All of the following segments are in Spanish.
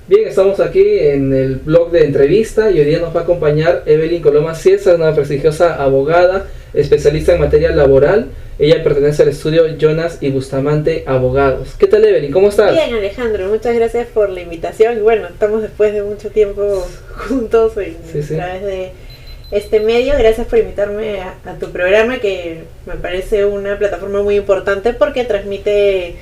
Bien, estamos aquí en el blog de entrevista y hoy día nos va a acompañar Evelyn Coloma Cieza, una prestigiosa abogada, especialista en materia laboral. Ella pertenece al estudio Jonas y Bustamante Abogados. ¿Qué tal, Evelyn? ¿Cómo estás? Bien, Alejandro, muchas gracias por la invitación. Bueno, estamos después de mucho tiempo juntos a través de este medio. Gracias por invitarme a tu programa, que me parece una plataforma muy importante porque transmite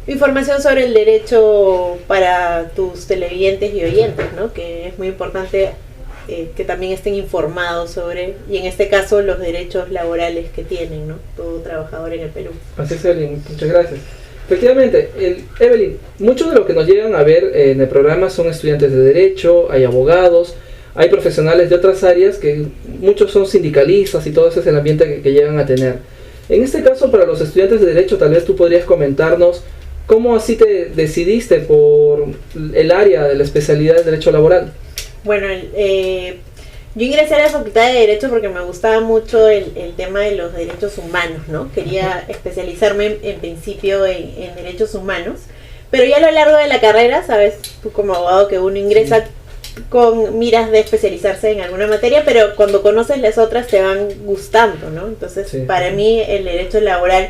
información sobre el derecho para tus televidentes y oyentes, ¿no? Que es muy importante que también estén informados sobre, y en este caso, los derechos laborales que tienen, ¿no? Todo trabajador en el Perú. Así es, Evelyn, muchas gracias. Efectivamente, Evelyn, muchos de los que nos llegan a ver en el programa son estudiantes de derecho, hay abogados, hay profesionales de otras áreas, que muchos son sindicalistas y todo ese es el ambiente que llegan a tener. En este caso, para los estudiantes de derecho, tal vez tú podrías comentarnos cómo así te decidiste por el área de la especialidad de derecho laboral. Bueno, yo ingresé a la Facultad de Derecho porque me gustaba mucho el tema de los derechos humanos, ¿no? Quería especializarme en principio en derechos humanos, pero ya a lo largo de la carrera, sabes tú como abogado que uno ingresa con miras de especializarse en alguna materia, pero cuando conoces las otras te van gustando, ¿no? Entonces, para mí el derecho laboral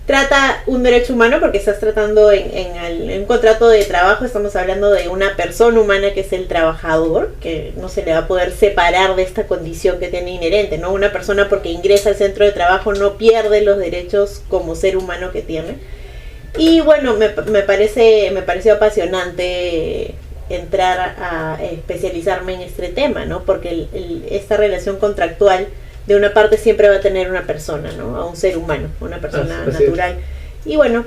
trata un derecho humano porque estás tratando en un contrato de trabajo, estamos hablando de una persona humana que es el trabajador, que no se le va a poder separar de esta condición que tiene inherente, ¿no? Una persona, porque ingresa al centro de trabajo, no pierde los derechos como ser humano que tiene. Y bueno, me pareció apasionante entrar a especializarme en este tema, ¿no? Porque esta relación contractual de una parte siempre va a tener una persona, ¿no? A un ser humano, una persona natural. Y bueno,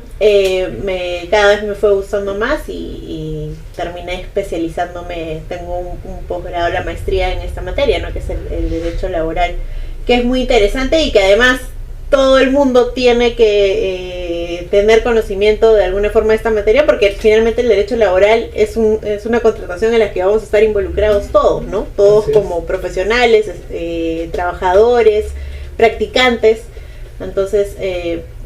cada vez me fue gustando más y terminé especializándome. Tengo un posgrado, la maestría en esta materia, ¿no? Que es el derecho laboral, que es muy interesante y que además todo el mundo tiene que tener conocimiento de alguna forma de esta materia, porque finalmente el derecho laboral es una contratación en la que vamos a estar involucrados todos, ¿no? Todos como profesionales, trabajadores, practicantes. Entonces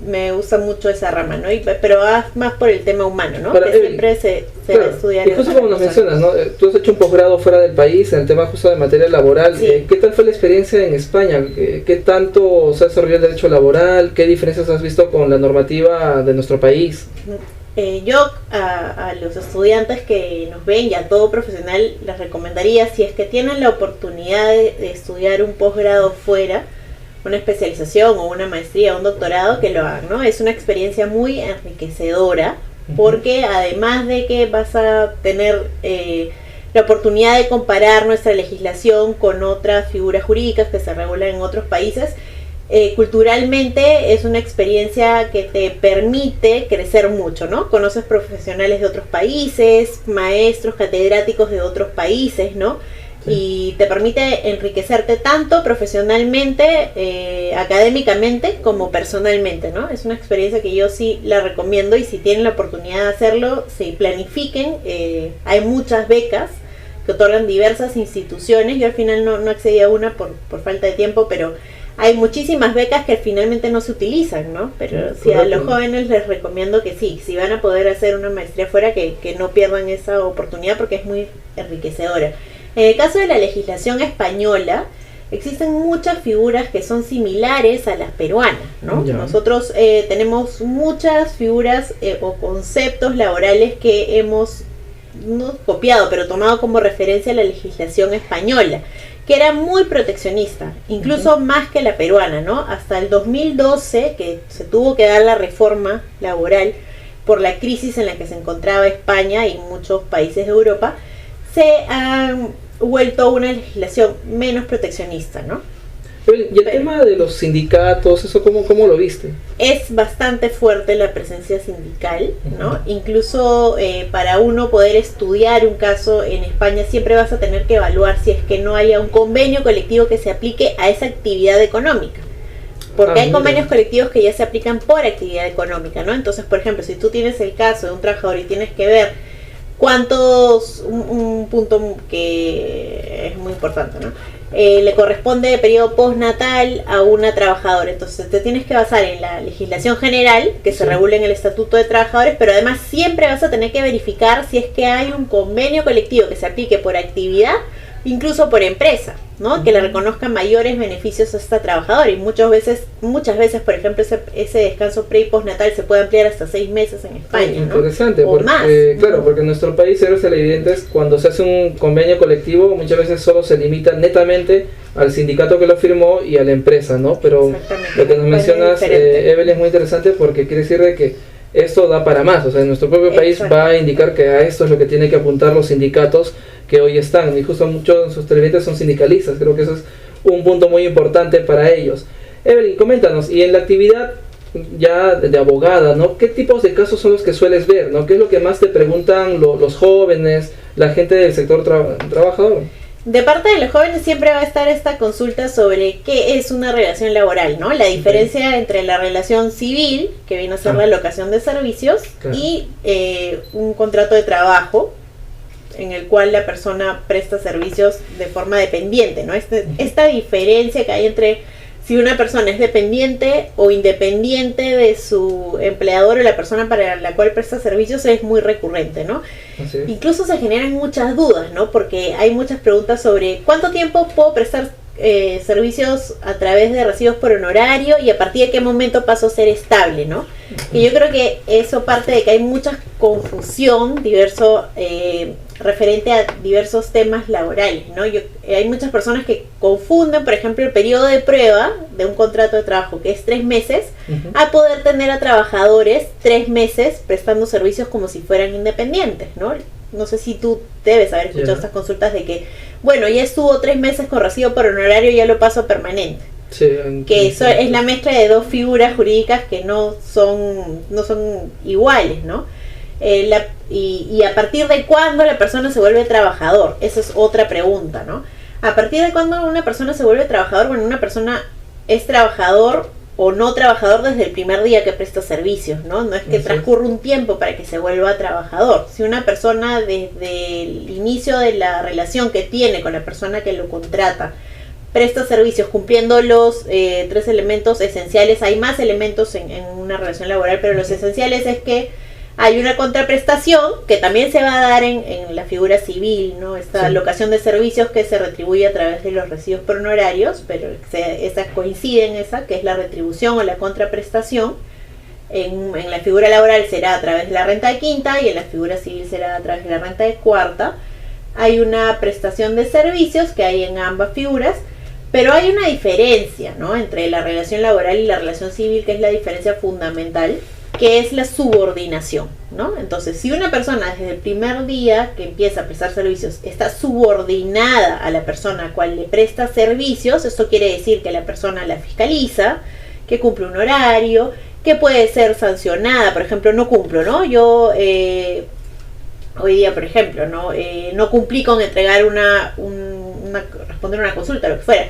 me gusta mucho esa rama, ¿no? Pero más por el tema humano, ¿no? Que siempre se va a estudiar. Y justo como nos mencionas, ¿no? Tú has hecho un posgrado fuera del país en el tema justo de materia laboral. Sí. ¿Qué tal fue la experiencia en España? ¿Qué tanto se ha desarrollado el derecho laboral? ¿Qué diferencias has visto con la normativa de nuestro país? Yo a los estudiantes que nos ven y a todo profesional les recomendaría, si es que tienen la oportunidad de estudiar un posgrado fuera, una especialización o una maestría o un doctorado, que lo hagan, ¿no? Es una experiencia muy enriquecedora, porque además de que vas a tener la oportunidad de comparar nuestra legislación con otras figuras jurídicas que se regulan en otros países, culturalmente es una experiencia que te permite crecer mucho, ¿no? Conoces profesionales de otros países, maestros, catedráticos de otros países, ¿no? Y te permite enriquecerte tanto profesionalmente, académicamente, como personalmente, ¿no? Es una experiencia que yo sí la recomiendo, y si tienen la oportunidad de hacerlo, se planifiquen. Hay muchas becas que otorgan diversas instituciones. Yo al final no accedí a una por falta de tiempo, pero hay muchísimas becas que finalmente no se utilizan, ¿no? Pero sí, a los jóvenes les recomiendo que sí, si van a poder hacer una maestría fuera, que no pierdan esa oportunidad, porque es muy enriquecedora. En el caso de la legislación española, existen muchas figuras que son similares a las peruanas, ¿no? Ya. Nosotros tenemos muchas figuras o conceptos laborales que hemos no copiado, pero tomado como referencia a la legislación española, que era muy proteccionista, incluso más que la peruana, ¿no? Hasta el 2012, que se tuvo que dar la reforma laboral por la crisis en la que se encontraba España y muchos países de Europa, se han vuelto una legislación menos proteccionista, ¿no? Y el tema de los sindicatos, ¿eso cómo lo viste? Es bastante fuerte la presencia sindical, ¿no? Incluso para uno poder estudiar un caso en España, siempre vas a tener que evaluar si es que no haya un convenio colectivo que se aplique a esa actividad económica. Porque hay convenios colectivos que ya se aplican por actividad económica, ¿no? Entonces, por ejemplo, si tú tienes el caso de un trabajador y tienes que ver un punto que es muy importante, ¿no? le corresponde periodo postnatal a una trabajadora. Entonces te tienes que basar en la legislación general que se regula en el Estatuto de Trabajadores, pero además siempre vas a tener que verificar si es que hay un convenio colectivo que se aplique por actividad, incluso por empresa, ¿no? Que le reconozcan mayores beneficios a esta trabajadora. Y muchas veces, por ejemplo, ese descanso pre y postnatal se puede ampliar hasta 6 meses en España, ¿no? Interesante, o más. Claro, porque en nuestro país, héroes televidentes, cuando se hace un convenio colectivo, muchas veces solo se limita netamente al sindicato que lo firmó y a la empresa, ¿no? Pero lo que nos mencionas, Evelyn, es muy interesante porque quiere decir de que esto da para más. O sea, en nuestro propio país va a indicar que a esto es lo que tienen que apuntar los sindicatos que hoy están, y justo muchos de sus televidentes son sindicalistas. Creo que eso es un punto muy importante para ellos. Evelyn, coméntanos, y en la actividad ya de abogada, ¿no? ¿Qué tipos de casos son los que sueles ver, ¿no? ¿Qué es lo que más te preguntan los jóvenes, la gente del sector trabajador? De parte de los jóvenes siempre va a estar esta consulta sobre qué es una relación laboral, ¿no? La diferencia entre la relación civil, que viene a ser la locación de servicios, y un contrato de trabajo en el cual la persona presta servicios de forma dependiente, ¿no? Esta diferencia que hay entre si una persona es dependiente o independiente de su empleador o la persona para la cual presta servicios es muy recurrente, ¿no? Incluso se generan muchas dudas, ¿no? Porque hay muchas preguntas sobre cuánto tiempo puedo prestar servicios a través de recibos por honorario y a partir de qué momento paso a ser estable, ¿no? Y yo creo que eso parte de que hay mucha confusión referente a diversos temas laborales, ¿no? Hay muchas personas que confunden, por ejemplo, el periodo de prueba de un contrato de trabajo, que es 3 meses, a poder tener a trabajadores 3 meses prestando servicios como si fueran independientes, ¿no? No sé si tú debes haber escuchado estas consultas de que, bueno, ya estuvo 3 meses con recibo por honorario, ya lo paso a permanente. Que eso es la mezcla de dos figuras jurídicas que no son iguales, ¿no? Y a partir de cuándo la persona se vuelve trabajador, esa es otra pregunta, ¿no? A partir de cuándo una persona se vuelve trabajador, bueno, una persona es trabajador o no trabajador desde el primer día que presta servicios, ¿no? No es que transcurra un tiempo para que se vuelva trabajador. Si una persona desde el inicio de la relación que tiene con la persona que lo contrata presta servicios cumpliendo los 3 elementos esenciales, hay más elementos en una relación laboral, pero los esenciales es que hay una contraprestación que también se va a dar en la figura civil, ¿no? Esta locación de servicios que se retribuye a través de los recibos por honorarios, pero esa coincide en esa, que es la retribución o la contraprestación. En la figura laboral será a través de la renta de quinta y en la figura civil será a través de la renta de cuarta. Hay una prestación de servicios que hay en ambas figuras, pero hay una diferencia, ¿no? Entre la relación laboral y la relación civil, que es la diferencia fundamental, que es la subordinación, ¿no? Entonces, si una persona desde el primer día que empieza a prestar servicios está subordinada a la persona a la cual le presta servicios, esto quiere decir que la persona la fiscaliza, que cumple un horario, que puede ser sancionada. Por ejemplo, no cumplo, ¿no? Yo hoy día, por ejemplo, no cumplí con entregar responder una consulta, lo que fuera,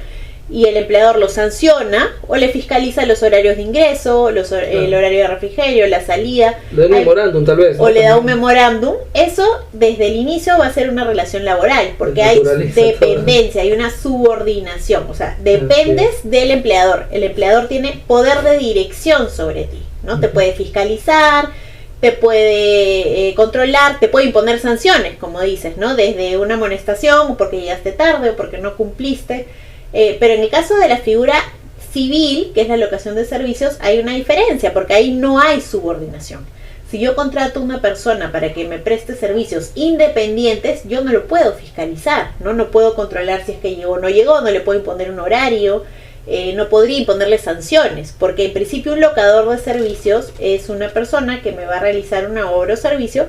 y el empleador lo sanciona o le fiscaliza los horarios de ingreso, el horario de refrigerio, la salida. Le da un memorándum tal vez, ¿no? O le da un memorándum. Eso desde el inicio va a ser una relación laboral, porque hay dependencia, hay una subordinación. O sea, dependes del empleador. El empleador tiene poder de dirección sobre ti, ¿no? Te puede fiscalizar, te puede controlar, te puede imponer sanciones, como dices, ¿no? Desde una amonestación, porque llegaste tarde o porque no cumpliste. Pero en el caso de la figura civil, que es la locación de servicios, hay una diferencia, porque ahí no hay subordinación. Si yo contrato a una persona para que me preste servicios independientes, yo no lo puedo fiscalizar, no puedo controlar si es que llegó o no llegó, no le puedo imponer un horario, no podría imponerle sanciones, porque en principio un locador de servicios es una persona que me va a realizar una obra o servicio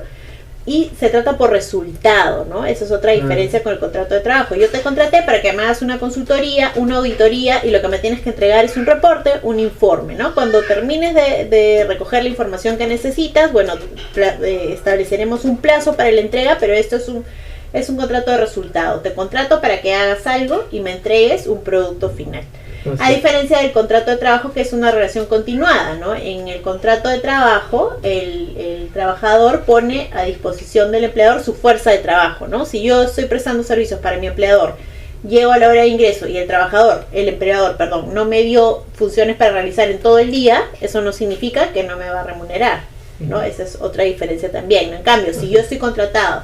y se trata por resultado, ¿no? Esa es otra diferencia con el contrato de trabajo. Yo te contraté para que me hagas una consultoría, una auditoría, y lo que me tienes que entregar es un reporte, un informe, ¿no? Cuando termines de recoger la información que necesitas, bueno, estableceremos un plazo para la entrega, pero esto es un contrato de resultado. Te contrato para que hagas algo y me entregues un producto final. A diferencia del contrato de trabajo, que es una relación continuada, ¿no? En el contrato de trabajo, el trabajador pone a disposición del empleador su fuerza de trabajo, ¿no? Si yo estoy prestando servicios para mi empleador llego a la hora de ingreso y el empleador, no me dio funciones para realizar en todo el día, eso no significa que no me va a remunerar, ¿no? Esa es otra diferencia también, ¿no? En cambio, si yo estoy contratado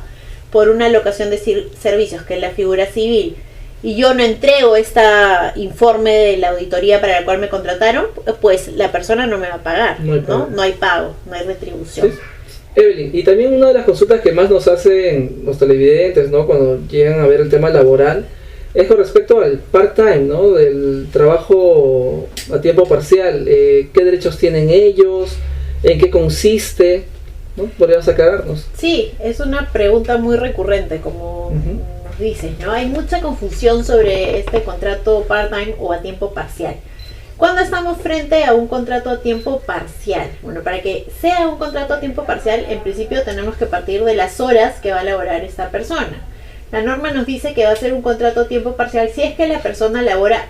por una locación de servicios, que es la figura civil, y yo no entrego este informe de la auditoría para la cual me contrataron, pues la persona no me va a pagar, no hay pago, no hay retribución. Sí. Evelyn, y también una de las consultas que más nos hacen los televidentes, ¿no?, cuando llegan a ver el tema laboral, es con respecto al part-time, ¿no?, del trabajo a tiempo parcial. ¿Qué derechos tienen ellos? ¿En qué consiste? ¿No? ¿Podrías aclararnos? Sí, es una pregunta muy recurrente, como nos dices, ¿no? Hay mucha confusión sobre este contrato part-time o a tiempo parcial. ¿Cuándo estamos frente a un contrato a tiempo parcial? Bueno, para que sea un contrato a tiempo parcial, en principio tenemos que partir de las horas que va a laborar esta persona. La norma nos dice que va a ser un contrato a tiempo parcial si es que la persona labora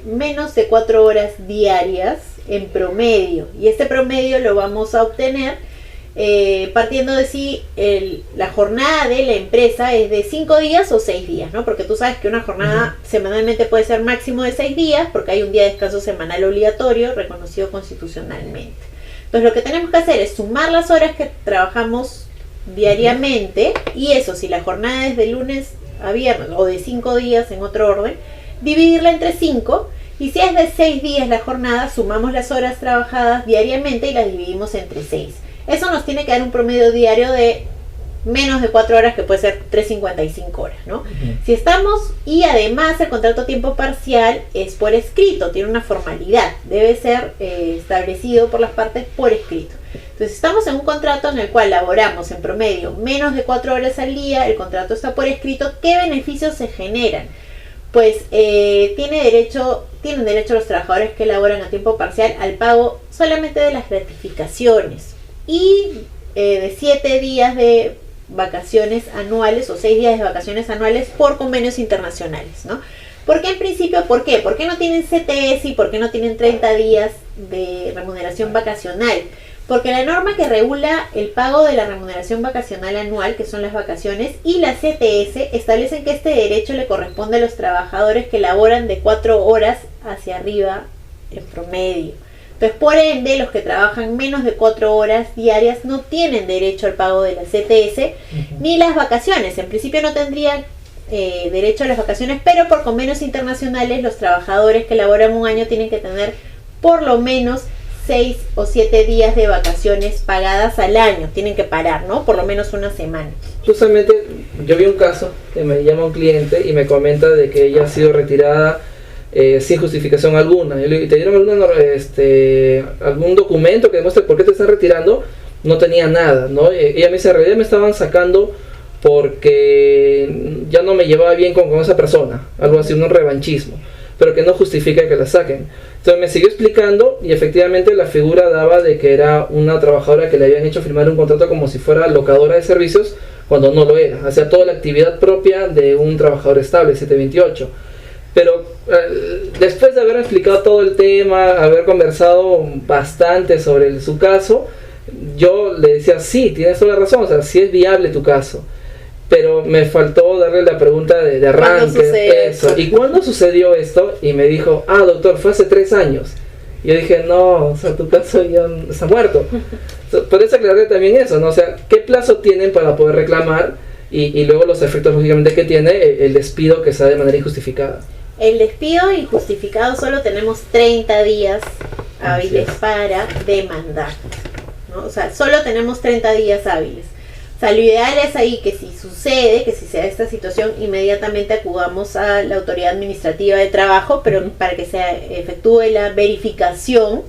menos de 4 horas diarias en promedio. Y este promedio lo vamos a obtener partiendo de si la jornada de la empresa es de 5 días o 6 días, ¿no? Porque tú sabes que una jornada semanalmente puede ser máximo de 6 días, porque hay un día de descanso semanal obligatorio reconocido constitucionalmente. Entonces lo que tenemos que hacer es sumar las horas que trabajamos diariamente, y eso, si la jornada es de lunes a viernes o de 5 días en otro orden, dividirla entre 5, y si es de 6 días la jornada, sumamos las horas trabajadas diariamente y las dividimos entre 6. Eso nos tiene que dar un promedio diario de menos de 4 horas, que puede ser 3,55 horas, ¿no? Si estamos, y además el contrato a tiempo parcial es por escrito, tiene una formalidad, debe ser establecido por las partes por escrito. Entonces, estamos en un contrato en el cual laboramos en promedio menos de 4 horas al día, el contrato está por escrito, ¿qué beneficios se generan? Pues tienen derecho los trabajadores que laboran a tiempo parcial al pago solamente de las gratificaciones, y de 7 días de vacaciones anuales o 6 días de vacaciones anuales por convenios internacionales, ¿no? Porque en principio, ¿por qué? ¿Por qué no tienen CTS y por qué no tienen 30 días de remuneración vacacional? Porque la norma que regula el pago de la remuneración vacacional anual, que son las vacaciones, y la CTS establecen que este derecho le corresponde a los trabajadores que laboran de 4 horas hacia arriba en promedio. Entonces, por ende, los que trabajan menos de 4 horas diarias no tienen derecho al pago de la CTS ni las vacaciones. En principio no tendrían derecho a las vacaciones, pero por convenios internacionales los trabajadores que laboran un año tienen que tener por lo menos 6 o 7 días de vacaciones pagadas al año. Tienen que parar, ¿no? Por lo menos una semana. Justamente yo vi un caso que me llama un cliente y me comenta de que ella ha sido retirada sin justificación alguna. ¿Te dieron algún documento que demuestre por qué te están retirando? No tenía nada, ¿no? Ella me dice, en realidad me estaban sacando porque ya no me llevaba bien con esa persona, algo así, un revanchismo, pero que no justifica que la saquen. Entonces me siguió explicando y efectivamente la figura daba de que era una trabajadora que le habían hecho firmar un contrato como si fuera locadora de servicios, cuando no lo era. Hacía toda la actividad propia de un trabajador estable, 728. Pero después de haber explicado todo el tema, haber conversado bastante sobre su caso, yo le decía, sí, tienes toda la razón, o sea, sí es viable tu caso. Pero me faltó darle la pregunta de arranque, eso. ¿Y cuándo sucedió esto? Y me dijo, doctor, fue hace 3 años. Y yo dije, no, o sea, tu caso ya está muerto. Por eso aclaré también eso, ¿no? O sea, ¿qué plazo tienen para poder reclamar? Y luego los efectos, lógicamente, que tiene el despido que se da de manera injustificada. El despido injustificado solo tenemos 30 días hábiles para demandar, ¿no? O sea, solo tenemos 30 días hábiles. O sea, lo ideal es ahí que si sucede, que si se da esta situación, inmediatamente acudamos a la autoridad administrativa de trabajo, pero para que se efectúe la verificación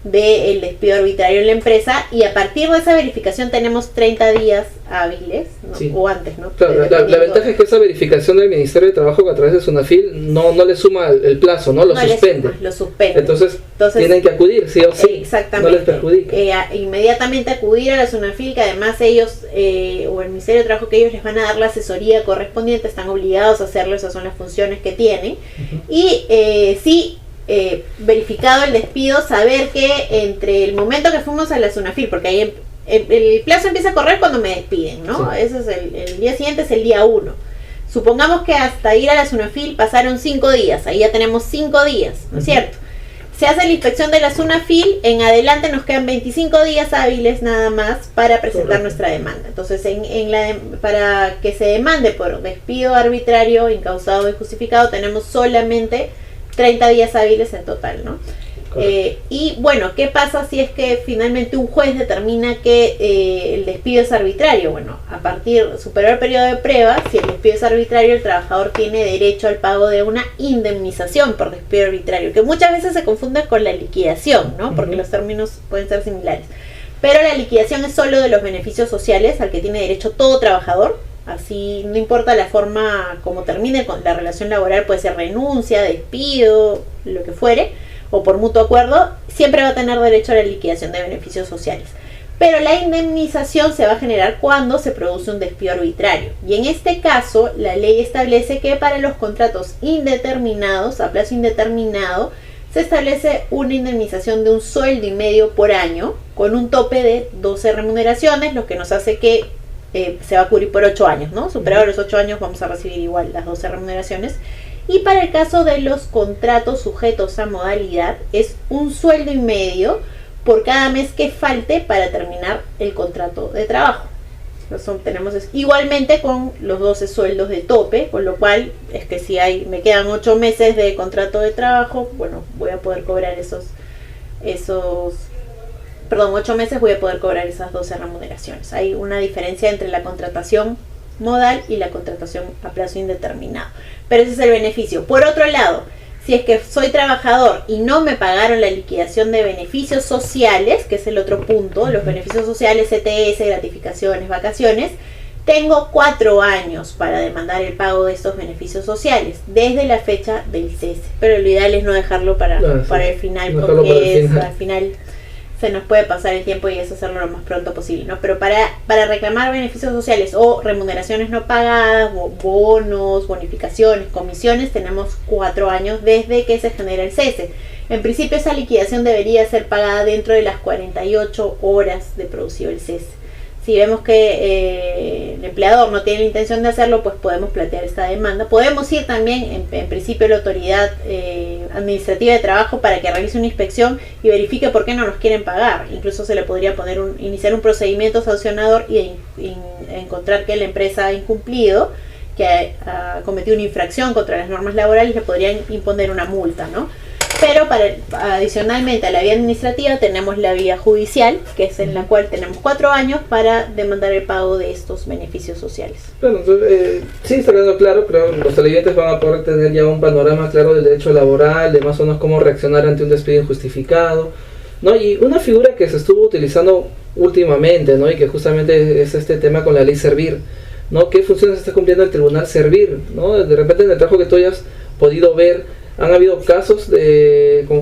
del despido arbitrario en la empresa, y a partir de esa verificación tenemos 30 días hábiles, ¿no? Sí. O antes, ¿no? Claro, la ventaja es que esa verificación del Ministerio de Trabajo, que a través de SUNAFIL no le suma el plazo, ¿no? Lo suspende. Lo suspende. Entonces tienen que acudir, sí o sí. Exactamente. No les perjudica. Inmediatamente acudir a la SUNAFIL, que además ellos, o el Ministerio de Trabajo, que ellos les van a dar la asesoría correspondiente, están obligados a hacerlo, esas son las funciones que tienen. Y sí, verificado el despido, saber que entre el momento que fuimos a la SUNAFIL, porque ahí el plazo empieza a correr cuando me despiden, ¿no? Sí. Eso es el día siguiente, es el día 1. Supongamos que hasta ir a la SUNAFIL pasaron 5 días, ahí ya tenemos 5 días, ¿no es cierto? Se hace la inspección de la SUNAFIL, en adelante nos quedan 25 días hábiles nada más para presentar nuestra demanda. Entonces, para que se demande por despido arbitrario, incausado o injustificado, tenemos solamente 30 días hábiles en total, ¿no? Y bueno, ¿qué pasa si es que finalmente un juez determina que el despido es arbitrario? Bueno, a partir del superior periodo de prueba, si el despido es arbitrario, el trabajador tiene derecho al pago de una indemnización por despido arbitrario, que muchas veces se confunde con la liquidación, ¿no? Porque los términos pueden ser similares. Pero la liquidación es solo de los beneficios sociales al que tiene derecho todo trabajador. Así, no importa la forma como termine con la relación laboral, puede ser renuncia, despido, lo que fuere, o por mutuo acuerdo, siempre va a tener derecho a la liquidación de beneficios sociales. Pero la indemnización se va a generar cuando se produce un despido arbitrario. Y en este caso, la ley establece que para los contratos indeterminados, a plazo indeterminado, se establece una indemnización de un sueldo y medio por año, con un tope de 12 remuneraciones, lo que nos hace que se va a cubrir por 8 años, ¿no? Superado los 8 años vamos a recibir igual las 12 remuneraciones. Y para el caso de los contratos sujetos a modalidad, es un sueldo y medio por cada mes que falte para terminar el contrato de trabajo. Tenemos igualmente con los 12 sueldos de tope, con lo cual es que si me quedan 8 meses de contrato de trabajo, bueno, voy a poder cobrar 8 meses voy a poder cobrar esas 12 remuneraciones. Hay una diferencia entre la contratación modal y la contratación a plazo indeterminado, pero ese es el beneficio. Por otro lado, si es que soy trabajador y no me pagaron la liquidación de beneficios sociales, que es el otro punto, los beneficios sociales, CTS, gratificaciones, vacaciones, tengo 4 años para demandar el pago de estos beneficios sociales desde la fecha del cese, pero lo ideal es no dejarlo para el final, porque al final se nos puede pasar el tiempo y es hacerlo lo más pronto posible, ¿no? Pero para reclamar beneficios sociales o remuneraciones no pagadas, bonos, bonificaciones, comisiones, tenemos 4 años desde que se genera el cese. En principio esa liquidación debería ser pagada dentro de las 48 horas de producido el cese. Si vemos que el empleador no tiene la intención de hacerlo, pues podemos plantear esta demanda. Podemos ir también, en principio, a la autoridad administrativa de trabajo para que realice una inspección y verifique por qué no nos quieren pagar. Incluso se le podría iniciar un procedimiento sancionador y encontrar que la empresa ha incumplido, que ha cometido una infracción contra las normas laborales, le podrían imponer una multa, ¿no? Pero adicionalmente a la vía administrativa tenemos la vía judicial, que es en la cual tenemos 4 años para demandar el pago de estos beneficios sociales. Bueno, entonces, sí está quedando claro, creo que los televidentes van a poder tener ya un panorama claro del derecho laboral, de más o menos cómo reaccionar ante un despido injustificado, ¿no? Y una figura que se estuvo utilizando últimamente, ¿no? Y que justamente es este tema con la ley Servir, ¿no? ¿Qué funciones está cumpliendo el tribunal Servir, ¿no? De repente en el trabajo que tú hayas podido ver, ¿han habido casos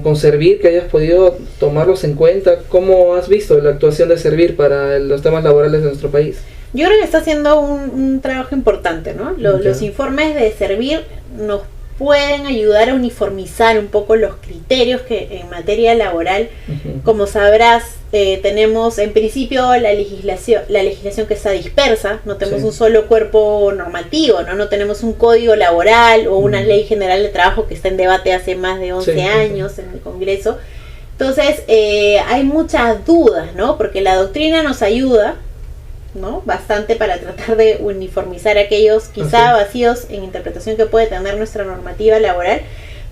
con Servir que hayas podido tomarlos en cuenta? ¿Cómo has visto la actuación de Servir para los temas laborales de nuestro país? Yo creo que está haciendo un trabajo importante, ¿no? Los informes de Servir nos pueden ayudar a uniformizar un poco los criterios que en materia laboral, como sabrás, tenemos en principio la legislación que está dispersa, no tenemos un solo cuerpo normativo, no tenemos un código laboral o una ley general de trabajo que está en debate hace más de 11 años en el Congreso. Entonces hay muchas dudas, ¿no? Porque la doctrina nos ayuda, ¿no? Bastante para tratar de uniformizar aquellos quizá vacíos en interpretación que puede tener nuestra normativa laboral,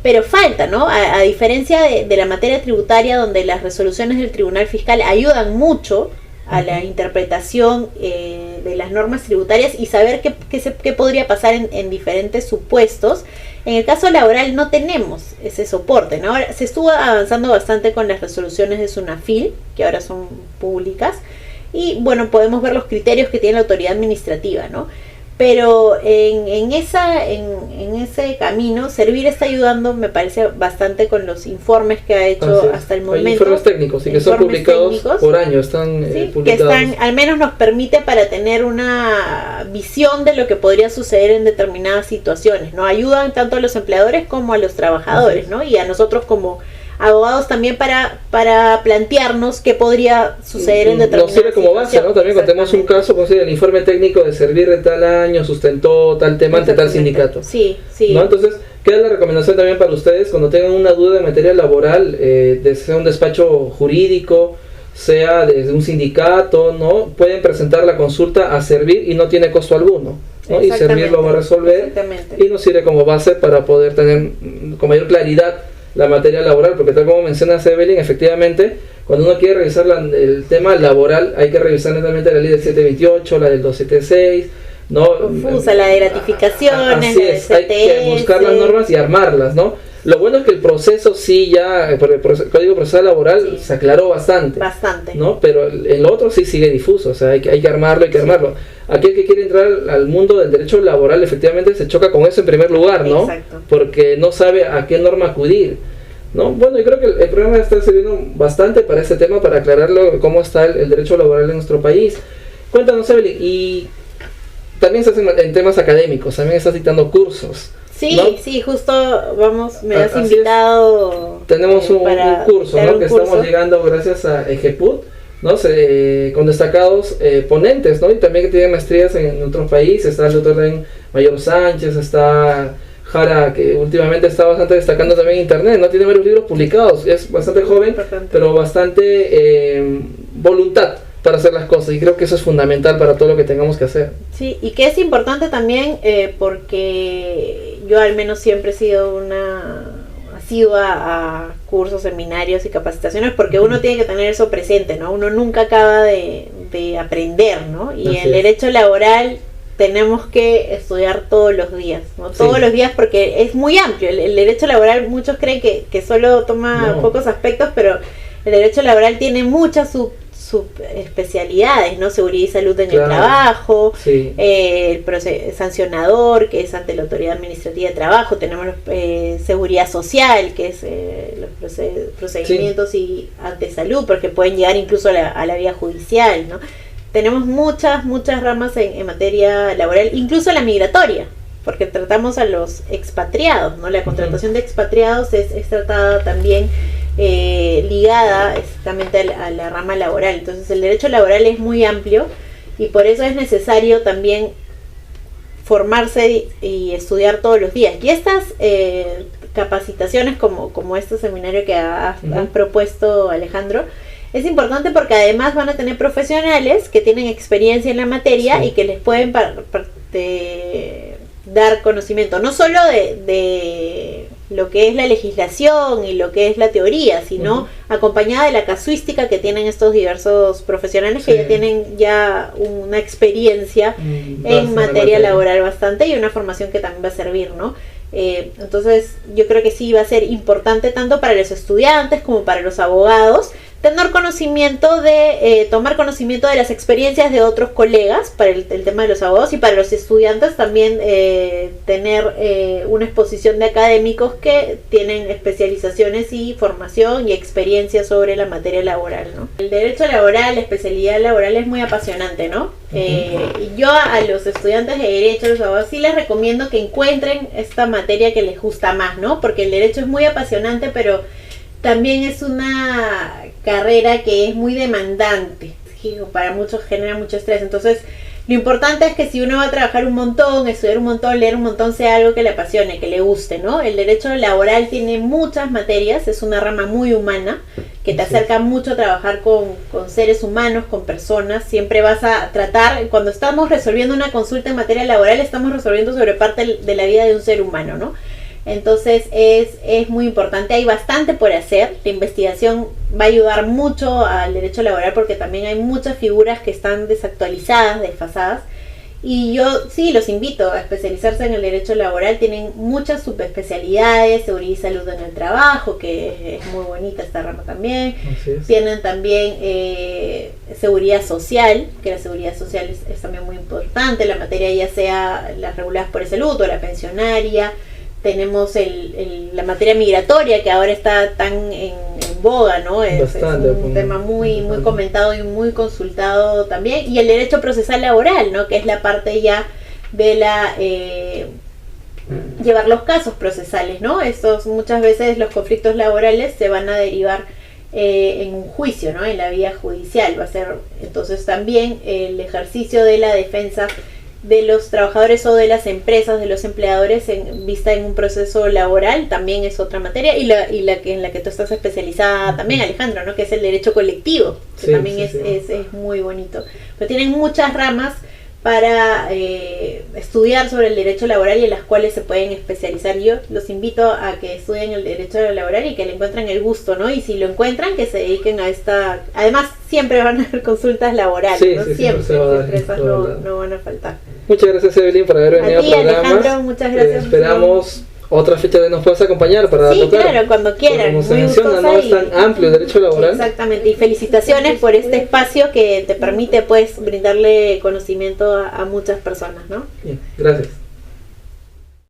pero falta, ¿no? A diferencia de la materia tributaria, donde las resoluciones del Tribunal Fiscal ayudan mucho a la interpretación de las normas tributarias y saber qué podría pasar en diferentes supuestos. En el caso laboral no tenemos ese soporte, ¿no? Ahora se estuvo avanzando bastante con las resoluciones de SUNAFIL, que ahora son públicas, y bueno, podemos ver los criterios que tiene la autoridad administrativa, ¿no? Pero en ese camino, Servir está ayudando, me parece, bastante con los informes que ha hecho hasta el momento. Hay informes técnicos, y que son publicados por año, están publicados. Que al menos nos permite para tener una visión de lo que podría suceder en determinadas situaciones, ¿no? Ayudan tanto a los empleadores como a los trabajadores, ¿no? Y a nosotros como abogados también para plantearnos qué podría suceder en determinadas nos sirve como base, ¿no? También contemos un caso, pues el informe técnico de servir de tal año sustentó tal tema ante tal sindicato. Sí. ¿No? Entonces, queda la recomendación también para ustedes cuando tengan una duda en materia laboral, sea un despacho jurídico, sea desde un sindicato, ¿no? Pueden presentar la consulta a Servir y no tiene costo alguno, ¿no? Y Servir lo va a resolver y nos sirve como base para poder tener con mayor claridad la materia laboral, porque tal como menciona Evelyn, efectivamente, cuando uno quiere revisar el tema laboral, hay que revisar netamente la ley del 728, la del 276, ¿no? Confusa, la de gratificaciones, así es, hay que buscar las normas y armarlas, ¿no? Lo bueno es que el proceso sí ya, por el Código Procesal Laboral se aclaró bastante, ¿no? Pero en lo otro sí sigue difuso, o sea, hay que armarlo, armarlo. Aquel que quiere entrar al mundo del derecho laboral efectivamente se choca con eso en primer lugar, ¿no? Exacto. Porque no sabe a qué norma acudir, ¿no? Bueno, yo creo que el programa está sirviendo bastante para este tema, para aclararlo, cómo está el derecho laboral en nuestro país. Cuéntanos, Evelyn, y también se hacen en temas académicos, también estás dictando cursos. Sí, ¿no? sí, justo me has invitado. Tenemos un curso, ¿no? Que estamos llegando gracias a EGEPUT, ¿no? Con destacados ponentes, ¿no? Y también que tienen maestrías en otros países. Está el doctor Mayor Sánchez, está Jara, que últimamente está bastante destacando también en internet, ¿no? Tiene varios libros publicados, es bastante joven, pero bastante voluntad para hacer las cosas, y creo que eso es fundamental para todo lo que tengamos que hacer. Sí, y que es importante también porque yo al menos siempre he sido una asidua a cursos, seminarios y capacitaciones, porque uno tiene que tener eso presente, ¿no? Uno nunca acaba de aprender, ¿no? Y en el derecho laboral tenemos que estudiar todos los días, ¿no? Todos los días, porque es muy amplio. El derecho laboral, muchos creen que solo toma pocos aspectos, pero el derecho laboral tiene muchas subespecialidades, ¿no? Seguridad y salud en el trabajo, el sancionador, que es ante la autoridad administrativa de trabajo, tenemos seguridad social, que es los procedimientos y ante salud, porque pueden llegar incluso a la vía judicial, ¿no? Tenemos muchas ramas en materia laboral, incluso la migratoria, porque tratamos a los expatriados, ¿no? La contratación de expatriados es tratada también ligada exactamente a la rama laboral. Entonces el derecho laboral es muy amplio y por eso es necesario también formarse y estudiar todos los días. Y estas capacitaciones como este seminario que has propuesto, Alejandro, es importante porque además van a tener profesionales que tienen experiencia en la materia y que les pueden dar conocimiento, no solo de lo que es la legislación y lo que es la teoría, sino acompañada de la casuística que tienen estos diversos profesionales que ya tienen una experiencia en materia laboral bastante, y una formación que también va a servir, ¿no? Entonces yo creo que sí va a ser importante tanto para los estudiantes como para los abogados tener conocimiento tomar conocimiento de las experiencias de otros colegas para el tema de los abogados, y para los estudiantes también tener una exposición de académicos que tienen especializaciones y formación y experiencia sobre la materia laboral, ¿no? El derecho laboral, la especialidad laboral es muy apasionante, ¿no? Y yo a los estudiantes de derecho, a los abogados, sí les recomiendo que encuentren esta materia que les gusta más, ¿no? Porque el derecho es muy apasionante, pero también es una carrera que es muy demandante, para muchos genera mucho estrés. Entonces lo importante es que si uno va a trabajar un montón, estudiar un montón, leer un montón, sea algo que le apasione, que le guste, ¿no? El derecho laboral tiene muchas materias, es una rama muy humana que te acerca mucho a trabajar con seres humanos, con personas. Siempre vas a tratar, cuando estamos resolviendo una consulta en materia laboral, estamos resolviendo sobre parte de la vida de un ser humano, ¿no? Entonces es muy importante, hay bastante por hacer. La investigación va a ayudar mucho al derecho laboral porque también hay muchas figuras que están desactualizadas, desfasadas, y yo sí los invito a especializarse en el derecho laboral. Tienen muchas subespecialidades, seguridad y salud en el trabajo, que es muy bonita esta rama también. Tienen también seguridad social, que la seguridad social es también muy importante, la materia ya sea las reguladas por el salud o la pensionaria. Tenemos la materia migratoria, que ahora está tan en boga, ¿no? Es un tema muy comentado y muy consultado también. Y el derecho procesal laboral, ¿no? Que es la parte ya de llevar los casos procesales, ¿no? Estos, muchas veces los conflictos laborales se van a derivar en un juicio, ¿no? En la vía judicial va a ser, entonces también el ejercicio de la defensa de los trabajadores o de las empresas, de los empleadores vista en un proceso laboral también es otra materia, y la que en la que tú estás especializada también, Alejandro, ¿no? Que es el derecho colectivo, que sí, también sí, es muy bonito. Pero tienen muchas ramas para estudiar sobre el derecho laboral y en las cuales se pueden especializar. Yo los invito a que estudien el derecho laboral y que le encuentren el gusto, ¿no? Y si lo encuentran, que se dediquen a esta... Además, siempre van a haber consultas laborales, sí, ¿no? sí, Siempre dar, no van a faltar. Muchas gracias, Evelyn, por haber venido A ti, al programa. Alejandro, muchas gracias. Esperamos otra fecha de nos puedas acompañar para sí, tocar. claro, cuando quieran. Como se muy menciona, no es tan amplio el derecho laboral. Exactamente, y felicitaciones por este espacio que te permite pues brindarle conocimiento a muchas personas, ¿no? Bien, gracias.